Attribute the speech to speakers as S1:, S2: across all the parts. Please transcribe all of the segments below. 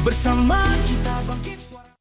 S1: Bersama kita bangkit suara.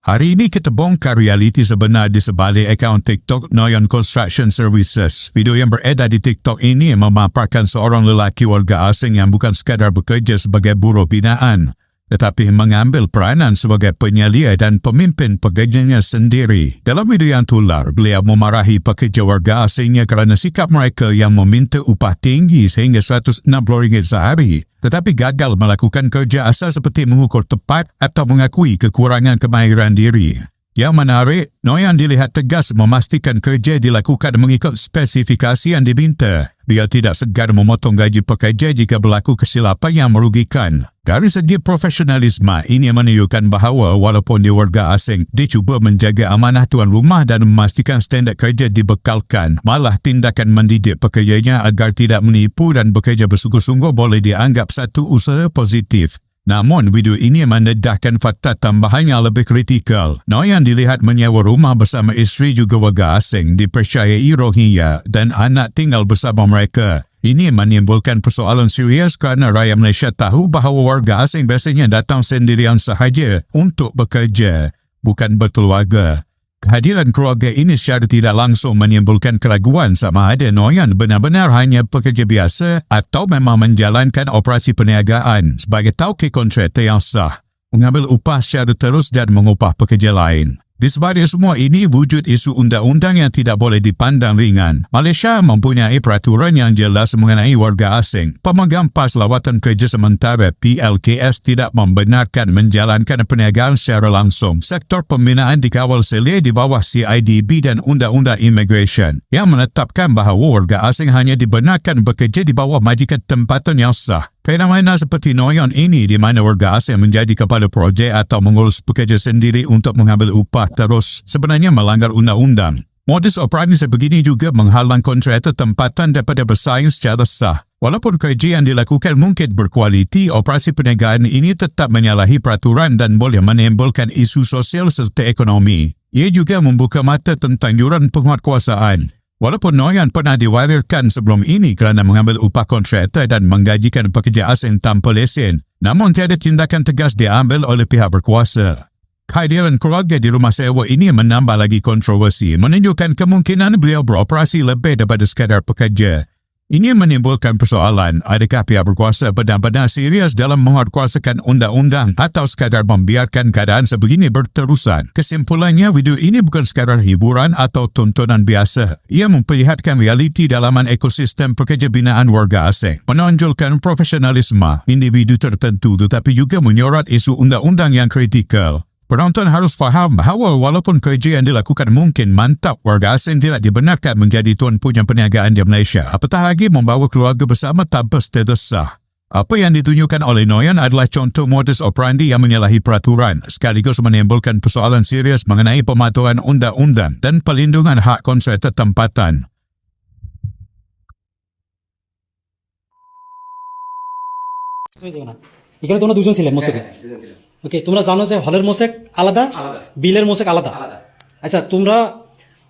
S2: Hari ini kita bongkar realiti sebenar di sebalik akaun TikTok Noyon Construction Services. Video yang beredar di TikTok ini memaparkan seorang lelaki warga asing yang bukan sekadar bekerja sebagai buruh binaan, tetapi mengambil peranan sebagai penyelia dan pemimpin pekerjanya sendiri. Dalam video yang tular, beliau memarahi pekerja warga asingnya kerana sikap mereka yang meminta upah tinggi sehingga RM160 sehari, tetapi gagal melakukan kerja asal seperti mengukur tepat atau mengakui kekurangan kemahiran diri. Yang menarik, Noyon dilihat tegas memastikan kerja dilakukan mengikut spesifikasi yang diminta. Dia tidak segan memotong gaji pekerja jika berlaku kesilapan yang merugikan. Dari segi profesionalisme, ini menunjukkan bahawa walaupun dia warga asing, dia cuba menjaga amanah tuan rumah dan memastikan standard kerja dibekalkan. Malah tindakan mendidik pekerjanya agar tidak menipu dan bekerja bersungguh-sungguh boleh dianggap satu usaha positif. Namun, video ini mendedahkan fakta tambahan yang lebih kritikal. Noyon dilihat menyewa rumah bersama isteri juga warga asing, dipercayai Rohingya dan anak tinggal bersama mereka. Ini menimbulkan persoalan serius kerana rakyat Malaysia tahu bahawa warga asing biasanya datang sendirian sahaja untuk bekerja, bukan berkeluarga. Kehadiran keluarga ini secara tidak langsung menimbulkan keraguan sama ada Noyon benar-benar hanya pekerja biasa atau memang menjalankan operasi perniagaan sebagai tauke kontraktor yang sah, mengambil upah secara terus dan mengupah pekerja lain. Di sebalik semua ini, wujud isu undang-undang yang tidak boleh dipandang ringan. Malaysia mempunyai peraturan yang jelas mengenai warga asing. Pemegang pas lawatan kerja sementara PLKS tidak membenarkan menjalankan perniagaan secara langsung. Sektor pembinaan dikawal selia di bawah CIDB dan Undang-Undang Immigration yang menetapkan bahawa warga asing hanya dibenarkan bekerja di bawah majikan tempatan yang sah. Fenomena seperti Noyon ini di mana warga asing menjadi kepala projek atau mengurus pekerja sendiri untuk mengambil upah terus sebenarnya melanggar undang-undang. Modus operandi sebegini juga menghalang kontraktor tempatan daripada bersaing secara sah. Walaupun kerja yang dilakukan mungkin berkualiti, operasi perniagaan ini tetap menyalahi peraturan dan boleh menimbulkan isu sosial serta ekonomi. Ia juga membuka mata tentang yuran penguatkuasaan. Walaupun Noyon pernah diwarirkan sebelum ini kerana mengambil upah kontraktor dan menggajikan pekerja asing tanpa lesen, namun tiada tindakan tegas diambil oleh pihak berkuasa. Kehadiran keluarga di rumah sewa ini menambah lagi kontroversi, menunjukkan kemungkinan beliau beroperasi lebih daripada sekadar pekerja. Ini menimbulkan persoalan, adakah pihak berkuasa benar-benar serius dalam menguatkuasakan undang-undang atau sekadar membiarkan keadaan sebegini berterusan? Kesimpulannya, video ini bukan sekadar hiburan atau tontonan biasa. Ia memperlihatkan realiti dalaman ekosistem pekerja binaan warga asing, menonjolkan profesionalisme individu tertentu tetapi juga menyorot isu undang-undang yang kritikal. Penonton harus faham bahawa walaupun kerja yang dilakukan mungkin mantap, warga asing tidak dibenarkan menjadi tuan punya perniagaan di Malaysia, apatah lagi membawa keluarga bersama tanpa status sah. Apa yang ditunjukkan oleh Noyon adalah contoh modus operandi yang menyalahi peraturan, sekaligus menimbulkan persoalan serius mengenai pematuhan undang-undang dan perlindungan hak kontraktor tempatan.
S3: এখানে তোমরা দুজন ছিলে মোশেকে ওকে তোমরা জানো যে হলের মোশেক আলাদা বিলের মোশেক আলাদা আচ্ছা তোমরা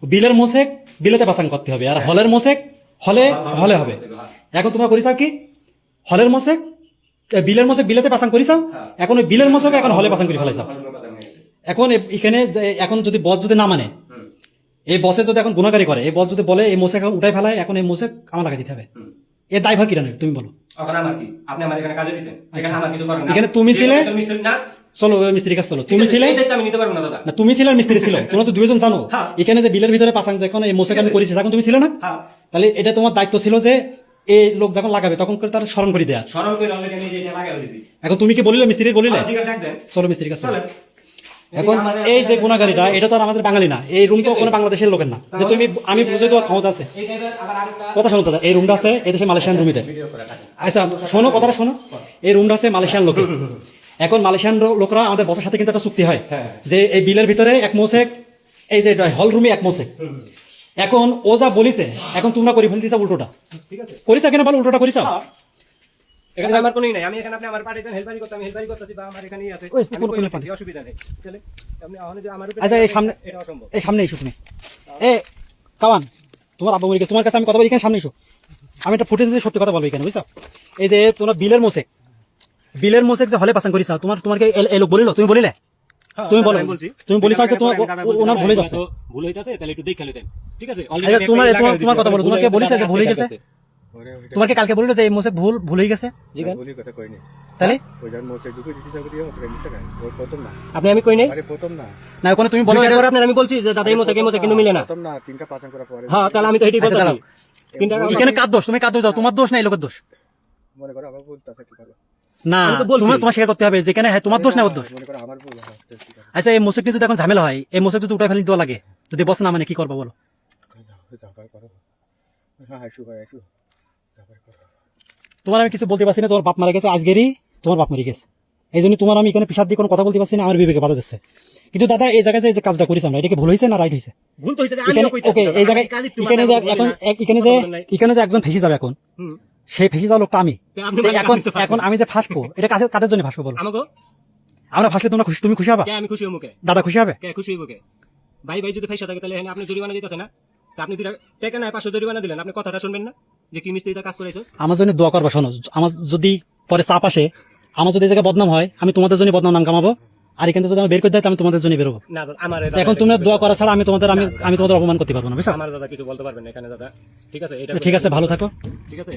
S3: বিলের মোশেক বিলেতে পাসাং করতে হবে আর হলের মোশেক হলে হলে হবে এখন তোমরা করিসাও কি হলের মোশেক বিলের মোশেক বিলেতে পাসাং করিসাও এখন ওই বিলের মোশেক এখন হলে পাসাং করে ফেলাইসাও এখন এখানে এখন যদি বস যদি না মানে এই বসে যদি এখন গুণাকারী করে এই বস যদি বলে এই মোশেক এখন উঠাই ফেলায় এখন এই মোশেক আমার লাগাই দিতে হবে এর দায়ভার কিটা নেই তুমি বলো এখানে তুমি ছিলে চলো মিস্ত্রি কাজ চলো তুমি ছিলে না তুমি ছিলে মিস্ত্রি ছিল তোমরা তো দুইজন জানো এখানে যে বিলের ভিতরে পাসাং যখন এই মোশেক আমি করেছি তখন তুমি ছিলে না তাহলে এটা তোমার দায়িত্ব ছিল যে এই লোক যখন লাগাবে তখন করে তার স্মরণ করে দেয়া এখন তুমি কি বলিলে মিস্ত্রি বলিলে চলো মিস্ত্রি কাজ চলো এখন এই যে গুণাগারীটা এটা তো আর আমাদের বাঙালি না এই রুম তো কোনো বাংলাদেশের লোকের না যে তুমি আমি বুঝে দেওয়ার ক্ষমতা আছে কথা শোনো দাদা এই রুমটা আছে এই দেশে মালয়েশিয়ান রুমিতে আচ্ছা শোনো কথাটা শোনো এই রুমটা আছে মালয়েশিয়ান লোকের এখন মালয়েশিয়ান লোকরা আমাদের বসের সাথে কিন্তু একটা চুক্তি হয় যে এই বিলের ভিতরে এক মোশেক এই যে হল রুমে এক মোশেক এখন ও যা বলিছে এখন তোমরা করে ফেলতেছ উল্টোটা করিস কেন বল উল্টোটা করিস এখানে আমার কোনই নাই আমি এখানে আপনি আমার পাঠিয়েছেন হেল্পারি করতে আমি হেল্পারি করতেছি বা আমার এখানেই আছে আমি অসুবিধা নেই চলে আপনি আহনে যে আমার আচ্ছা এই সামনে এটা অসম্ভব এই সামনে এসো তুমি এ কাওয়ান তোমার আব্বু মরিকে তোমার কাছে আমি কথা বলি এখানে সামনে এসো আমি একটা ফুটেজে সত্যি কথা বলবো এখানে বুঝছো এই যে তোমরা বিলের মোশেক বিলের মোসেক যে হলে পাসাং করিস তোমাকে এই লোক বলিল, তুমি বলিলে, তুমি বলো, তুমি বলিস যে তোমার ওনার ভুলে যাচ্ছে।
S4: ভুল হইতাছে তাহলে একটু দেখে নিতেন, ঠিক আছে?
S3: আচ্ছা, তোমার কথা বলো, তোমাকে বলিস যে ভুলে গেছে, তোমাকে কালকে বলিল যে এই মোসেক ভুল হয়ে গেছে, জি গান
S5: বলি কথা কইনি
S3: তাহলে
S5: ওইজন মোসে দুটো দিতে চাকরি দিয়ে মোসে মিশে গেল ওই প্রথম না
S4: আপনি আমি কই নাই,
S5: আরে প্রথম না
S3: না ওখানে তুমি বলো
S4: দুইটা করে আপনার আমি বলছি যে দাদা এই মোসে কিন্তু মিলে না।
S5: প্রথম না তিনটা পাঁচাং করার পরে
S4: হ্যাঁ তাহলে আমি তো এটাই
S3: আচ্ছা,
S4: বলছি। তিনটা
S3: এখানে কার দোষ? তুমি কার দোষ দাও? তোমার দোষ না এই লোকের দোষ?
S5: মনে করো আমার ভুল তাতে কি করো
S3: না,
S4: আমি তো বলছি।
S3: তোমার স্বীকার করতে হবে যেখানে হ্যাঁ তোমার দোষ না ওর দোষ।
S5: মনে করো আমার ভুল হ্যাঁ তো কি করো
S3: আচ্ছা, এই মোসেক যদি এখন ঝামেলা হয়, এই মোসেক যদি উঠাই ফেলে দেওয়া লাগে, যদি বস না মানে কি করবো বলো?
S5: যাবার করো হ্যাঁ হ্যাঁ শুভ আইসু যাবার করো
S3: তোমার আমি কিছু বলতে পারছি না, তোমার বাপ মারা গেছে আজকেরই, তোমার বাপ মরে গেছে, এই জন্য তোমার আমি এখানে পিসাদ দিয়ে কোনো কথা বলতে পারছি না, আমার বিবেকে বাধা দিচ্ছে। কিন্তু দাদা এই জায়গায় যে কাজটা করিস আমরা, এটা কি ভুল হয়েছে না রাইট হয়েছে?
S4: ভুল তো হইছে,
S3: এখানে
S4: আমিও কইতাছি
S3: ওকে,
S4: দাদা,
S3: এই জায়গায়
S4: আমি কাজে একটু
S3: এখানে যে
S4: মাথা
S3: এখন
S4: বলি নাই।
S3: এখানে যে একজন ফেসে যাবে এখন,
S4: হুম।
S3: সেই ফেসে যাওয়া লোকটা আমি।
S4: তা আপনি
S3: তো
S4: মানে
S3: এখন
S4: আপনি তো
S3: এখন আমি যে ফাঁসবো, এটা কাদের জন্য ফাঁসবো বলো?
S4: আমাগো
S3: আমরা ফাঁসলে তোমরা খুশি, তুমি খুশি হবা,
S4: কে আমি খুশি হবো কে?
S3: দাদা খুশি হবে?
S4: কে খুশি হইব কে? ভাই যদি পয়সা থাকে তাহলে এখানে আপনি জরিমানা দিতেছে না? তা আপনি দুইটা টাকা নাই 500 জরিমানা দিলেন, আপনি কথাটা শুনবেন না যে কি মিস্ত্রিটা কাজ করেছো?
S3: আমার জন্য দোয়া করবা। শোনো, আমার যদি পরে চাপ আসে, আমার যদি এই জায়গায় বদনাম হয়, আমি তোমাদের জন্য বদনাম নাম কামাবো, আর এখান থেকে যদি আমি বের করে দেয়, আমি তোমাদের জন্য বেরোবো।
S4: না দাদা, আমার
S3: এখন তোমরা দোয়া করা ছাড়া আমি তোমাদের অপমান করতে পারবো না, বুঝছো?
S4: আমার দাদা কিছু বলতে পারবেন না এখানে দাদা, ঠিক আছে? এটা
S3: ঠিক আছে, ভালো থাকো।
S4: ঠিক আছে।